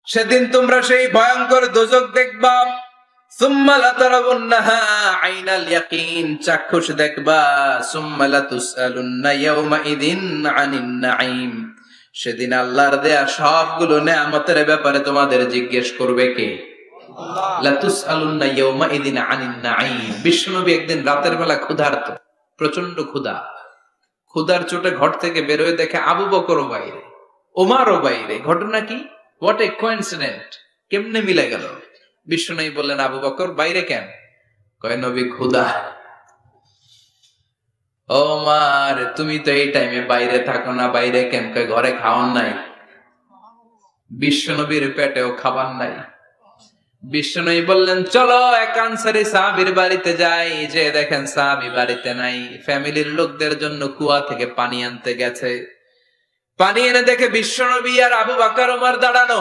সেদিন তোমরা সেই ভয়ঙ্কর দোজখ দেখবা, সুম্মা লাতারাউন্নাহা আইনাল ইয়াকিন, চাক্ষুষ দেখবা, সুম্মা লাতুসআলুন্না ইয়াওমাইযিন আনিন নাঈম, সেদিন আল্লাহর দেয়া সবগুলো নেয়ামতের ব্যাপারে তোমাদের জিজ্ঞেস করবে কে? আল্লাহ। লাতুসআলুন্না ইয়াওমাইযিন আনিন নাঈম। বিশ্বনবী একদিন রাতের বেলা ক্ষুধার্ত, প্রচন্ড ক্ষুধা, ক্ষুধার চোটে ঘর থেকে বের হয়ে দেখে আবু বকরও বাইরে, ওমরও বাইরে। ঘটনা কি? হোয়াট এ কোইন্সিডেন্ট, কেমনে মিলে গেল? বিশ্বনবী বললেন, আবু বকর বাইরে কেন? কয় নবী ক্ষুধা। ওমর তুমি তো এই টাইমে বাইরে থাকো না, বাইরে কেন? কয় ঘরে খাওয়ার নাই, বিশ্বনবীর পেটেও খাবার নাই। বিশ্বনবী বললেন, চলো এক আনসারী সাহাবীর বাড়িতে যাই। যে দেখেন সাহাবী বাড়িতে নাই, ফ্যামিলির লোকদের জন্য কুয়া থেকে পানি আনতে গেছে। পানি এনে দেখে বিশ্বনবী আর আবু বকর ওমর দাঁড়ানো।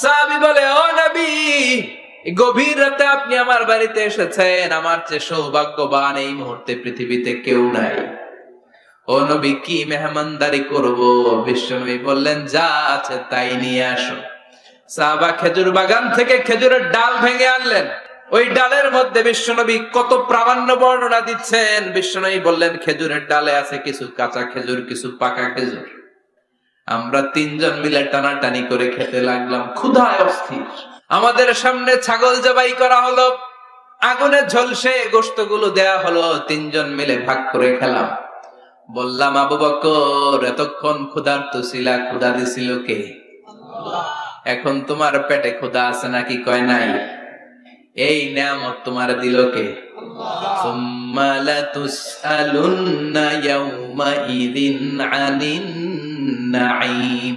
সাহাবী বলে, ও নবী, গভীর রাতে আপনি আমার বাড়িতে এসেছেন, আমার চেয়ে সৌভাগ্যবান এই মুহূর্তে পৃথিবীতে কেউ নাই। ও নবী, কি মেহমানদারি করব? বিশ্বনবী বললেন, যা আছে তাই নিয়ে আসো। সাহাবা খেজুর বাগান থেকে খেজুরের ডাল ভেঙে আনলেন। ওই ডালের মধ্যে বিশ্বনবী কত প্রামাণ্য বর্ণনা দিচ্ছেন। বিশ্বনবী বললেন, খেজুরের ডালে আছে কিছু কাঁচা খেজুর, কিছু পাকা খেজুর। আমরা তিনজন মিলে টানাটানি করে খেতে লাগলাম, ক্ষুধায় অস্থির। আমাদের সামনে ছাগল জবাই করা হলো, আগুনে ঝলসে গোশতগুলো দেয়া হলো, তিনজন মিলে ভাগ করে খেলাম। বললাম, আবু বকর এতক্ষণ ক্ষুধার্ত ছিলা, ক্ষুধা দিছিল কে? আল্লাহ। এখন তোমার পেটে ক্ষুধা আছে নাকি? কয় নাই। এই নিয়ামত তোমার দিল কে? আল্লাহ। সুম্মা লাতুসআলুন্না ইয়াওমাইযিন আনিন নাঈম।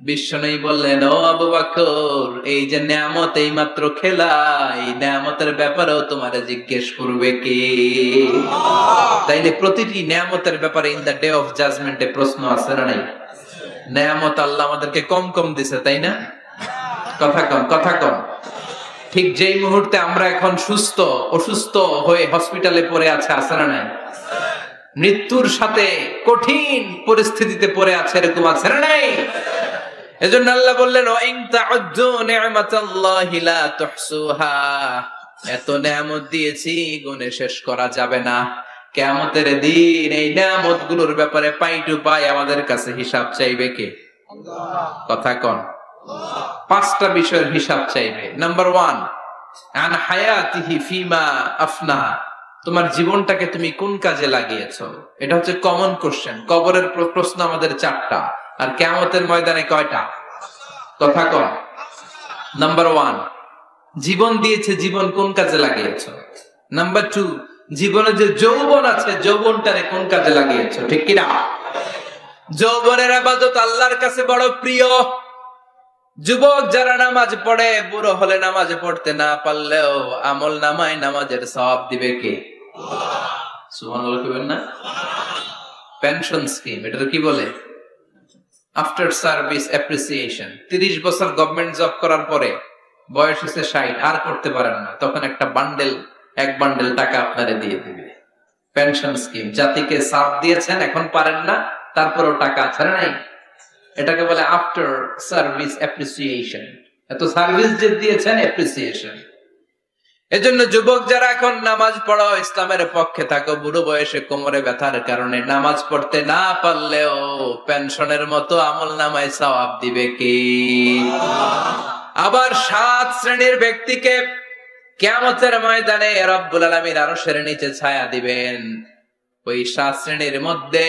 বিশ্বনবী বললেন, ও আবু বকর, এই যে নিয়ামত এই মাত্র খেলা, এই নিয়ামতের ব্যাপারেও তোমার জিজ্ঞেস করবে কে? তাইলে প্রতিটি নিয়ামতের ব্যাপারে ইন দ্য ডে অফ জাজমেন্টে প্রশ্ন আছে না নাই? নিয়ামত আল্লাহ আমাদেরকে কম কম দিছে, তাই না? কথা কম, কথা কম। ঠিক যেই মুহূর্তে আমরা এখন সুস্থ, অসুস্থ হয়ে হসপিটালে পড়ে আছে না নাই? মৃত্যুর সাথে কঠিন পরিস্থিতিতে পড়ে আছে, এরকম আছে না নাই? এজন্য আল্লাহ বললেন, ওয়া ইন তাউদ্দু নি'মাতাল্লাহি লা তুহসুহা। এত নিয়ামত দিয়েছি, গুণে শেষ করা যাবে না। কিয়ামতের দিন এই নিয়ামতগুলোর ব্যাপারে পাই টু পাই আমাদের কাছে হিসাব চাইবে কে? আল্লাহ। কথা কোন? আল্লাহ। পাঁচটা বিষয়ের হিসাব চাইবে। নাম্বার 1, আন হায়াতিহি ফিমা আফনা। তোমার জীবনটাকে তুমি কোন কাজে লাগিয়েছো? এটা হচ্ছে কমন কোশ্চেন। কবরের প্রশ্ন আমাদের 4টা, আর কিয়ামতের ময়দানে কয়টা? কথা কন। নাম্বার 1, জীবন দিয়েছে, জীবন কোন কাজে লাগিয়েছো? নাম্বার 2, জীবনে যে যৌবন আছে, যৌবনটারে কোন কাজে লাগিয়েছো? ঠিক কিনা? যৌবনের ইবাদত আল্লাহর কাছে বড় প্রিয়। যুবক যারা নামাজ পড়ে, বুড়ো হলে নামাজ পড়তে না পারলেও আমল নামায় নামাজের সওয়াব দিবে কে? আল্লাহ। সুবহানাল্লাহ কইবেন না? পেনশন স্কিম, এটা কি বলে? After service appreciation. 30 বছর গভর্নমেন্ট জব করার পরে বয়স হচ্ছে 60, আর করতে পারেন না, তখন একটা বান্ডেল, এক বান্ডেল টাকা আপনারে দিয়ে দিবে। পেনশন স্কিম, জাতিকে সাথ দিয়েছেন, এখন পারেন না, তারপরেও টাকা আছে না নাই? এটাকে বলে আফটার সার্ভিস অ্যাপ্রিসিয়েশন। এত সার্ভিস যে দিয়েছেন, অ্যাপ্রিসিয়েশন। এজন্য যুবক যারা এখন নামাজ পড়ো, ইসলামের পক্ষে থাকো, বুড়ো বয়সে কোমরে ব্যথার কারণে নামাজ পড়তে না পারলেও পেনশনের মতো আমল নামায় সওয়াব দিবে কে? আবার 7 শ্রেণীর ব্যক্তিকে কিয়ামতের ময়দানে রব্বুল আলামিন আরশের নিচে ছায়া দিবেন। ওই 7 শ্রেণীর মধ্যে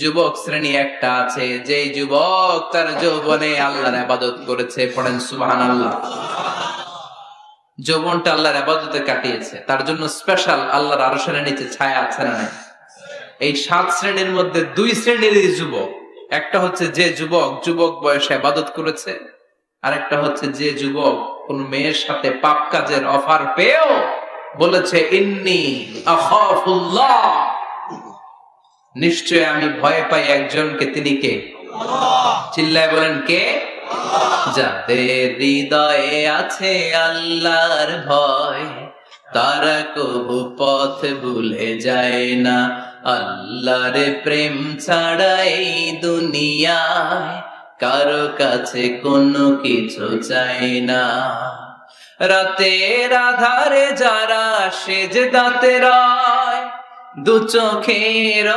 যুবক শ্রেণী একটা আছে, যে যুবক তার যৌবনে আল্লাহর ইবাদত করেছে। পড়েন সুবহানাল্লাহ। যৌবনটা আল্লাহর ইবাদতে কাটিয়েছে, তার জন্য স্পেশাল আল্লাহর আরশের নিচে ছায়া আছে না? এই 7 শ্রেণীর মধ্যে 2 শ্রেণীর যুবক। একটা হচ্ছে যে যুবক বয়সে ইবাদত করেছে, আর একটা হচ্ছে যে যুবক কোন মেয়ের সাথে পাপ কাজের অফার পেয়েও বলেছে, ইন্নী আখাফুল্লাহ, নিশ্চয় আমি ভয় পাই একজনকে। তিনি কে? আল্লাহ। চিল্লায় বলেন, কে? যাদের হৃদয়ে আছে আল্লাহর ভয়, তারা কবু পথ ভুলে যায় না। আল্লাহর প্রেম ছাড়া এই দুনিয়ায় কারো কাছে কোনো কিছু চাই না। রাতের আধারে যারা সেজদাতে রয়, দু চোখের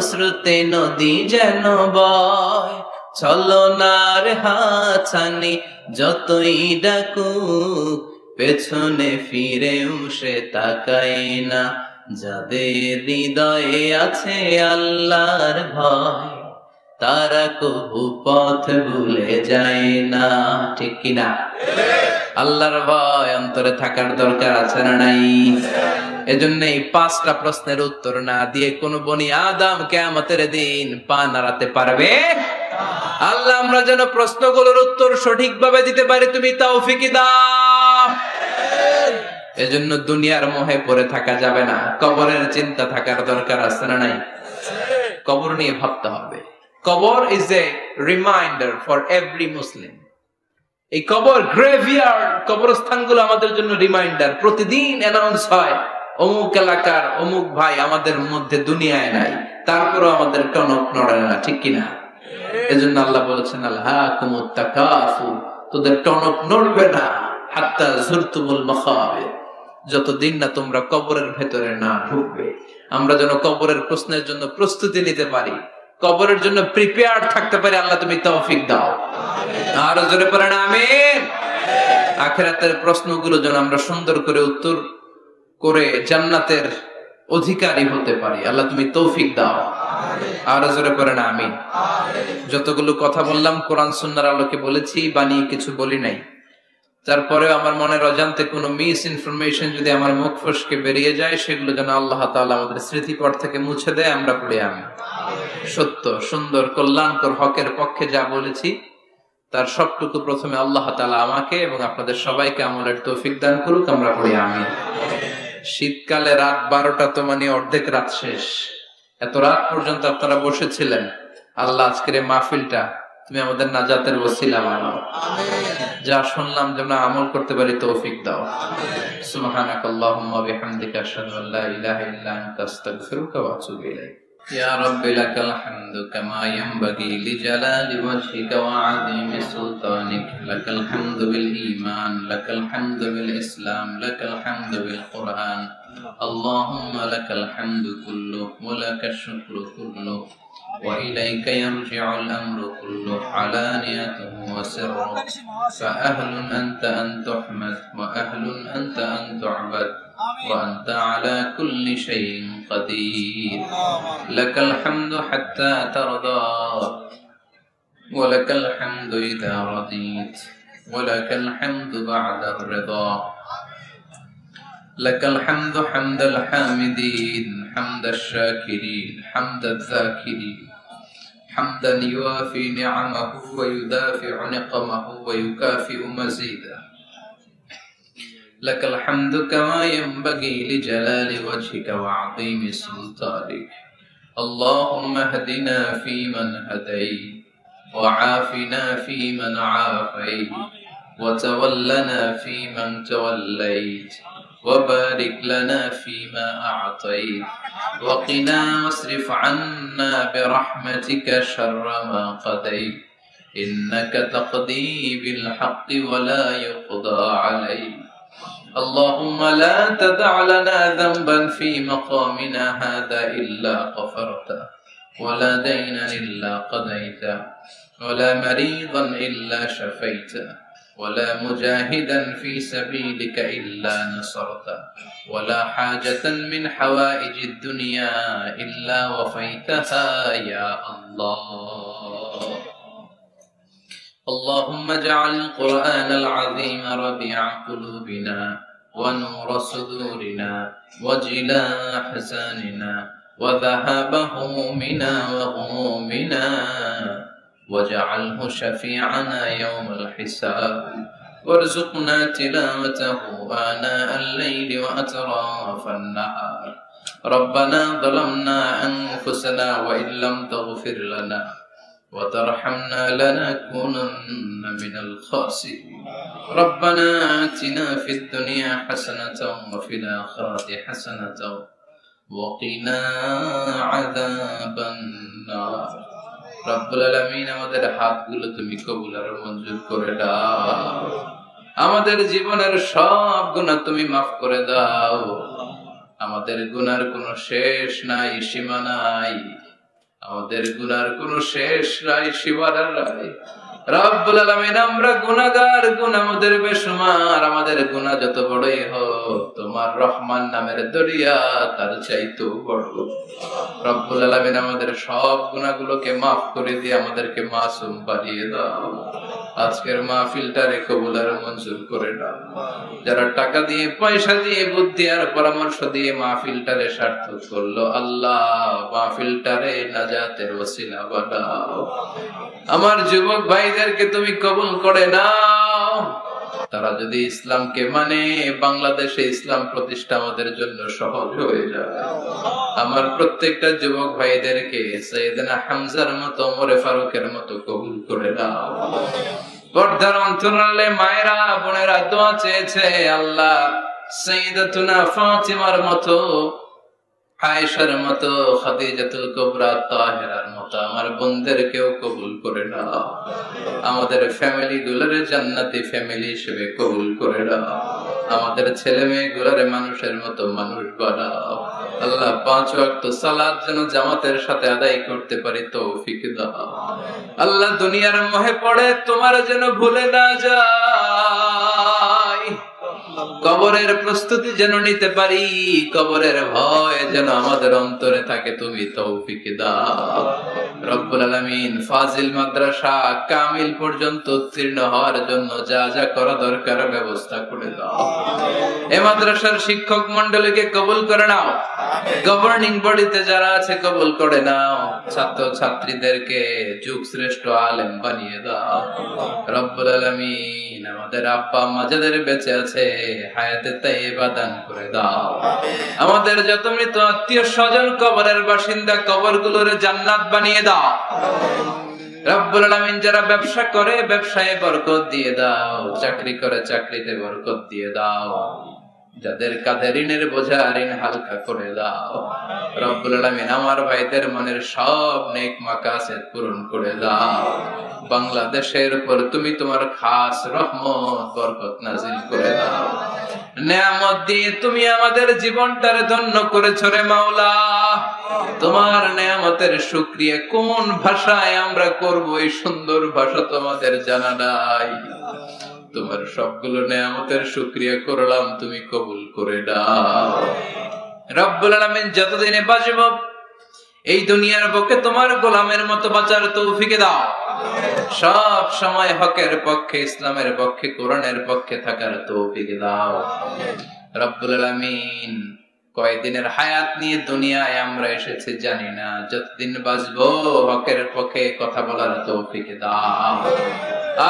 শ্রুতে নদী যেন বয়। ছলনার হাতছানি যতই ডাকুক, পেছনে ফিরেও সে তাকায় না। যাদের হৃদয়ে আছে আল্লাহর ভয়, তারা কবু পথ ভুলে যায় না। ঠিক কিনা? আল্লাহর ভয় অন্তরে থাকার দরকার আছে না নাই? এজন্য এই 5টা প্রশ্নের উত্তর না দিয়ে কোন বনি আদম কিয়ামতের দিন পা নাড়াতে পারবে? আল্লাহ আমরা যেন প্রশ্নগুলোর উত্তর সঠিকভাবে দিতে পারি, তুমি তৌফিক দাও। এজন্য দুনিয়ার মোহে পড়ে থাকা যাবে না, কবরের চিন্তা থাকার দরকার আছে না নাই? কবর নিয়ে ভাবতে হবে। কবর is a reminder for every মুসলিম। এই কবর গ্রেভিয়ার্ড, কবরস্থানগুলো আমাদের জন্য রিমাইন্ডার। প্রতিদিন অ্যানাউন্স হয় অমুক এলাকার অমুক ভাই আমাদের মধ্যে দুনিয়ায় নাই, তারপরও আমাদের টনক নড়ে না। ঠিক কিনা? এজন্য আল্লাহ বলেছেন আলহাকুমুত তাকাসুর, তোদের টনক নড়বে না হাত্তা যুরতুমুল মাকাবির, যতদিন না তোমরা কবরের ভেতরে না ঢুকবে। আমরা যেন কবরের প্রশ্নের জন্য প্রস্তুতি নিতে পারি, কবরের জন্য প্রিপেয়ার থাকতে পারি। আল্লাহ তুমি তৌফিক দাও। আর জোরে পড়েন আমিন। আখিরাতের প্রশ্নগুলো যেন আমরা সুন্দর করে উত্তর করে জান্নাতের অধিকারী হতে পারি। আল্লাহ তুমি তৌফিক দাও। আর জোরে পড়েন আমিন। যতগুলো কথা বললাম কোরআন সুন্নাহর আলোকে বলেছি, বানিয়ে কিছু বলি নাই। তারপরেও আমার মনের অজান্তে কোনো মিস ইনফরমেশন যদি আমার মুখ ফসকে বেরিয়ে যায়, সেগুলো যেন আল্লাহ তাআলা আমাদের স্মৃতিপট থেকে মুছে দেয়। আমরা পড়ি আমিন। সত্য, সুন্দর, কল্যাণকর, হকের পক্ষে যা বলেছি তার সবটুকু প্রথমে আল্লাহ তাআলা আমাকে এবং আপনাদের সবাইকে আমলের তৌফিক দান করুক। আমরা পড়ি আমিন। শীতকালে রাত 12টা তো মানে অর্ধেক রাত শেষ। এত রাত পর্যন্ত আপনারা বসেছিলেন। আল্লাহ আজকের এই মাহফিলটা তুমি আমাদের নাজাতের ওসিলা বানাও। যা শুনলাম যেন আমল করতে পারি, তৌফিক দাও। সুবহানাকাল্লাহুম্মা ওয়া বিহামদিকা আশহাদু আল্লা ইলাহা ইল্লা আনতা আস্তাগফিরুকা ওয়া আতুবু ইলাইক। ইয়া রাব্বি লাকাল হামদু কামা ইয়ানবাগি লিজালালি ওয়াজহিকা ওয়া আযীমি সুলতানিক। লাকাল হামদু বিল ঈমান, লাকাল হামদু বিল ইসলাম, লাকাল হামদু বিল কুরআন। আল্লাহুম্মা লাকাল হামদু কুল্লুহু ওয়া লাকাশ শুকরু কুল্লুহু وإليك يرجع الأمر كله علانيته وسره، فأهل أنت أن تحمد وأهل أنت أن تعبد وأنت على كل شيء قدير. لك الحمد حتى ترضى ولك الحمد إذا رضيت ولك الحمد بعد الرضا. لك الحمد حمد الحامدين، حمد الشاكرين، حمد الذاكرين، حمدا يوافي نعمه ويدافع نقمه ويكافئ مزيده. لك الحمد كما ينبغي لجلال وجهك وعظيم سلطانك. اللهم اهدنا فيمن هديت، وعافنا فيمن عافيت، وتولنا فيمن توليت، وبارك لنا فيما أعطيت، وقنا واصرف عنا برحمتك شر ما قضيت. إنك تقضي بالحق ولا يقضى عليك. اللهم لا تدع لنا ذنبا في مقامنا هذا إلا غفرته، ولا دينا إلا قضيته، ولا مريضا إلا شفيته، ولا مجاهدا في سبيلك إلا نصرته، ولا حاجة من حوائج الدنيا إلا وفيتها يا الله. اللهم اجعل القرآن العظيم ربيع قلوبنا ونور صدورنا وجلاء أحزاننا وذهاب همومنا وغمومنا، واجعله شفيعنا يوم الحساب، وارزقنا تلاوته آناء الليل وأطراف النهار. ربنا ظلمنا أنفسنا وإن لم تغفر لنا وترحمنا لنكونن من الخاسرين. ربنا آتنا في الدنيا حسنة وفي الآخرة حسنة وقنا عذاب النار. রব্বুল আলামিন আমাদের হাতগুলো তুমি কবুল আর মঞ্জুর করে দাও। আমাদের জীবনের সব গুনাহ তুমি মাফ করে দাও। আমাদের গুনার কোনো শেষ নাই, সীমা নাই। আমাদের গুনার কোনো শেষ নাই, সীমানা নাই। রব্বুল আলামিন আমরা গুনাহগার, গুনাহ আমাদের বেশুমার। আমাদের গুনাহ যত বড়ই হোক, তোমার রহমান নামের দরিয়া তার চাইতেও বড়। রব্বুল আলামিন আমাদের সব গুনাহগুলোকে মাফ করে দিয়ে আমাদেরকে মাসুম বানিয়ে দাও। আজকের মাহফিলটারে কবুল আর মঞ্জুর করে দাও। যারা টাকা দিয়ে, পয়সা দিয়ে, বুদ্ধি আর পরামর্শ দিয়ে মাহফিলটারে সার্থক করলো, আল্লাহ মাহফিলটারে নাজাতের ওসিলা বানাও। আমার যুবক ভাইদেরকে তুমি কবুল করে নাও। তারা যদি ইসলামকে মানে, বাংলাদেশে ইসলাম প্রতিষ্ঠা আমাদের জন্য সহজ হয়ে যাবে। আমার প্রত্যেকটা যুবক ভাইদেরকে সাইয়েদনা হামজার মতো, ওমরে ফারুকের মতো কবুল করে নাও। পর্দার অন্তরালে মায়েরা, বোনেরা দোয়া চেয়েছে, আল্লাহ সাইয়্যিদাতুনা ফাতিমার মতো, আয়েশার মতো, খাদিজাতুল কুবরা, তাহেরার মতো আমার বোনদেরকেও কবুল করে নাও। আমাদের ফ্যামিলি গুলোরে জান্নাতি ফ্যামিলি হিসেবে কবুল করে নাও। আমাদের ছেলে মেয়ে গুলোরে মানুষের মতো মানুষ বানাও। আল্লাহ 5 ওয়াক্ত সালাত যেন জামাতের সাথে আদায় করতে পারি তৌফিক দাও। আল্লাহ দুনিয়ার মোহে পড়ে তোমার যেন ভুলে না যাই। কবরের প্রস্তুতি যেন নিতে পারি, কবরের ভয় যেন আমাদের অন্তরে থাকে, তুমি তৌফিক দাও। রব্বুল আলামিন ফাজিল মাদ্রাসা কামিল পর্যন্ত উত্তীর্ণ হওয়ার জন্য যা যা করা দরকার ব্যবস্থা করে দাও। এই মাদ্রাসার শিক্ষক মণ্ডলীকে কবুল করে নাও। গভর্নিং বডিতে যারা আছে কবুল করে নাও। ছাত্র ছাত্রীদেরকে যুগ শ্রেষ্ঠ আলেম বানিয়ে দাও। রব্বুল আলামিন আমাদের আব্বা আম্মা যাদের বেঁচে আছে হায়াতে তাইয়্যিবা দান করে দাও। আমাদের যত মৃত আত্মীয় স্বজন কবরের বাসিন্দা, কবরগুলোর জান্নাত বানিয়ে দাও। রব্বুল আলামিন যারা ব্যবসা করে ব্যবসায় বরকত দিয়ে দাও, চাকরি করে চাকরিতে বরকত দিয়ে দাও। যাদের কাঁধে ঋণের বোঝা, ঋণ হালকা করে দাও। রব্বুল আলামিন আমার ভাইদের মনের সব নেক মাকাসেদ পূরণ করে দাও। বাংলাদেশের উপর তুমি তোমার খাস রহমত বরকত নাজিল করে দাও। নেয়ামত দিয়ে তুমি আমাদের জীবনটারে ধন্য করেছো রে মাওলা। তোমার নেয়ামতের শুকরিয়া কোন ভাষায় আমরা করব, এই সুন্দর ভাষা তোমাদের জানা নাই। তোমার সবগুলো নেয়ামতের শুকরিয়া করলাম, তুমি কবুল করে দাও। রব্বুল আলামিন যতদিনে বাঁচব এই দুনিয়ার বুকে তোমার গোলামের মতো বাঁচার তৌফিক দাও। সব সময় হকের পক্ষে, ইসলামের পক্ষে, কোরআনের পক্ষে থাকার তৌফিক দাও। রব্বুল আলামিন কয়দিনের হায়াত নিয়ে দুনিয়ায় আমরা এসেছি জানি না, যতদিন বাঁচবো হকের পক্ষে কথা বলার তৌফিক দাও।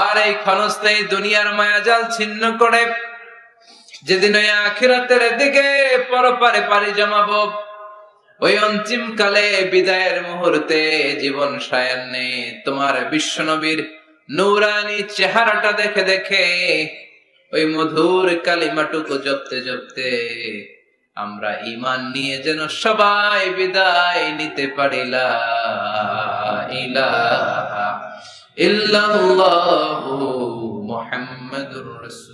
আর এই ক্ষণস্থায়ী দুনিয়ার মায়াজাল ছিন্ন করে যেদিন ওই আখিরাতের দিকে পরপারে পাড়ি জমাবো, ওই অন্তিম কালে বিদায়ের মুহূর্তে জীবন সায়ান্নে তোমার বিশ্বনবীর নূরানি চেহারাটা দেখে দেখে ওই মধুর কালিমাটুকু জপতে জপতে আমরা ঈমান নিয়ে যেন সবাই বিদায় নিতে পারি। লা ইলাহা ইল্লাল্লাহু মুহাম্মাদুর রাসূল।